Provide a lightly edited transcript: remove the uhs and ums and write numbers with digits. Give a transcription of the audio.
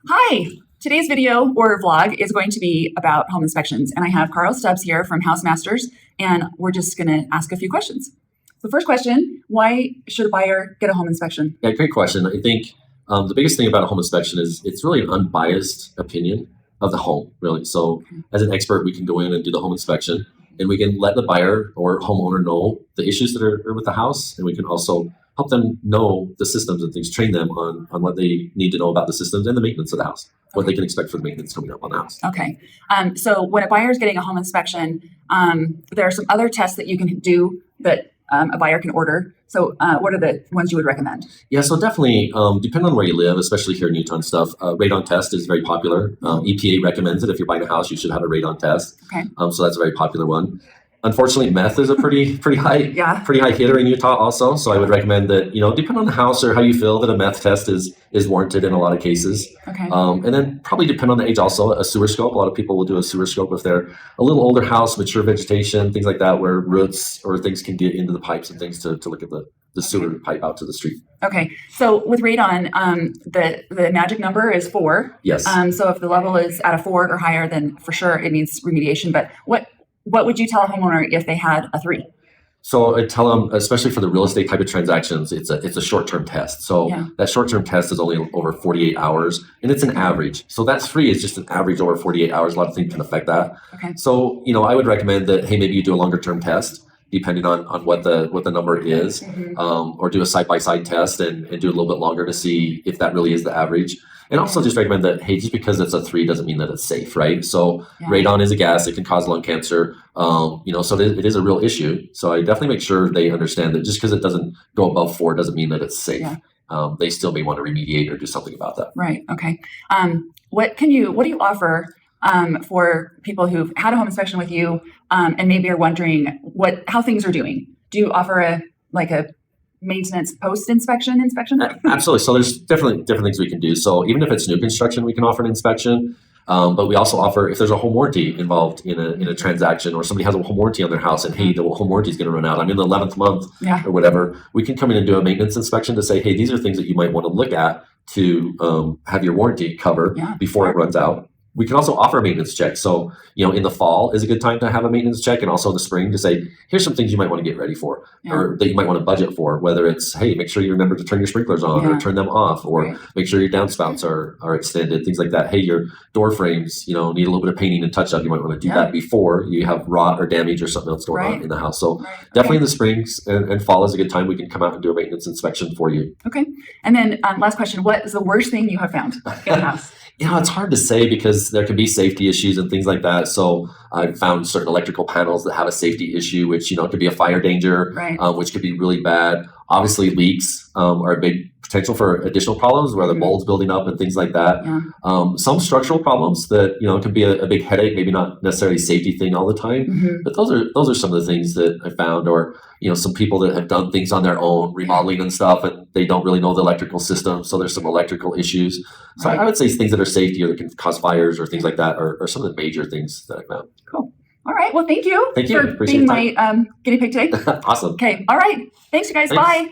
Hi, today's video or vlog is going to be about home inspections, and I have Carl Stubbs here from House Masters, and we're just going to ask a few questions. The first question, why should a buyer get a home inspection? Yeah, great question. I think the biggest thing about a home inspection is it's really an unbiased opinion of the home, really. So as an expert, we can go in and do the home inspection, and we can let the buyer or homeowner know the issues that are with the house, and we can also help them know the systems and things, train them on what they need to know about the systems and the maintenance of the house, what they can expect for the maintenance coming up on the house. Okay. So when a buyer is getting a home inspection, there are some other tests that you can do that a buyer can order. So what are the ones you would recommend? Yeah, so definitely, depending on where you live, especially here in Utah and stuff, radon test is very popular. EPA recommends it. If you're buying a house, you should have a radon test. Okay. So that's a very popular one. Unfortunately, meth is a pretty high hitter in Utah also. So I would recommend that, depending on the house or how you feel, that a meth test is warranted in a lot of cases. Okay. And then probably depend on the age also, a sewer scope. A lot of people will do a sewer scope if they're a little older house, mature vegetation, things like that, where roots or things can get into the pipes and things to look at the sewer pipe out to the street. Okay. So with radon, the magic number is 4. Yes. So if the level is at a 4 or higher, then for sure it needs remediation. But what would you tell a homeowner if they had a 3? So I tell them, especially for the real estate type of transactions, it's a short-term test. So that short-term test is only over 48 hours, and it's an average. So that's free. It's just an average over 48 hours. A lot of things can affect that. Okay. So, I would recommend that, hey, maybe you do a longer-term test, depending on what the number is, or do a side-by-side test and do a little bit longer to see if that really is the average. And also just recommend that, hey, just because it's a 3 doesn't mean that it's safe, right? So radon is a gas. It can cause lung cancer. So it is a real issue. So I definitely make sure they understand that just because it doesn't go above 4 doesn't mean that it's safe. Yeah. They still may want to remediate or do something about that. Right. Okay. What do you offer for people who've had a home inspection with you and maybe are wondering how things are doing? Do you offer a maintenance post-inspection inspection? Absolutely. So there's different things we can do. So even if it's new construction, we can offer an inspection. But we also offer, if there's a home warranty involved in a transaction, or somebody has a home warranty on their house and, hey, the home warranty is going to run out, I'm in the 11th month or whatever, we can come in and do a maintenance inspection to say, hey, these are things that you might want to look at to have your warranty cover before it runs out. We can also offer a maintenance check. So, in the fall is a good time to have a maintenance check, and also in the spring to say, here's some things you might want to get ready for, or that you might want to budget for, whether it's, hey, make sure you remember to turn your sprinklers on or turn them off, or make sure your downspouts are extended, things like that. Hey, your door frames, need a little bit of painting and touch up. You might want to do that before you have rot or damage or something else going on in the house. So definitely in the springs and fall is a good time. We can come out and do a maintenance inspection for you. Okay. And then last question, what is the worst thing you have found in the house? It's hard to say because there can be safety issues and things like that. So I've found certain electrical panels that have a safety issue, which, could be a fire danger, which could be really bad. Obviously, leaks are a big potential for additional problems where the mold's building up and things like that. Some structural problems that, can be a big headache, maybe not necessarily a safety thing all the time. But those are some of the things that I found. Or, some people that have done things on their own, remodeling and stuff, and they don't really know the electrical system. So there's some electrical issues. So I would say things that are safety or that can cause fires or things like that are some of the major things that I found. Cool. All right. Well, thank you for being my guinea pig today. Awesome. Okay. All right. Thanks, you guys. Bye.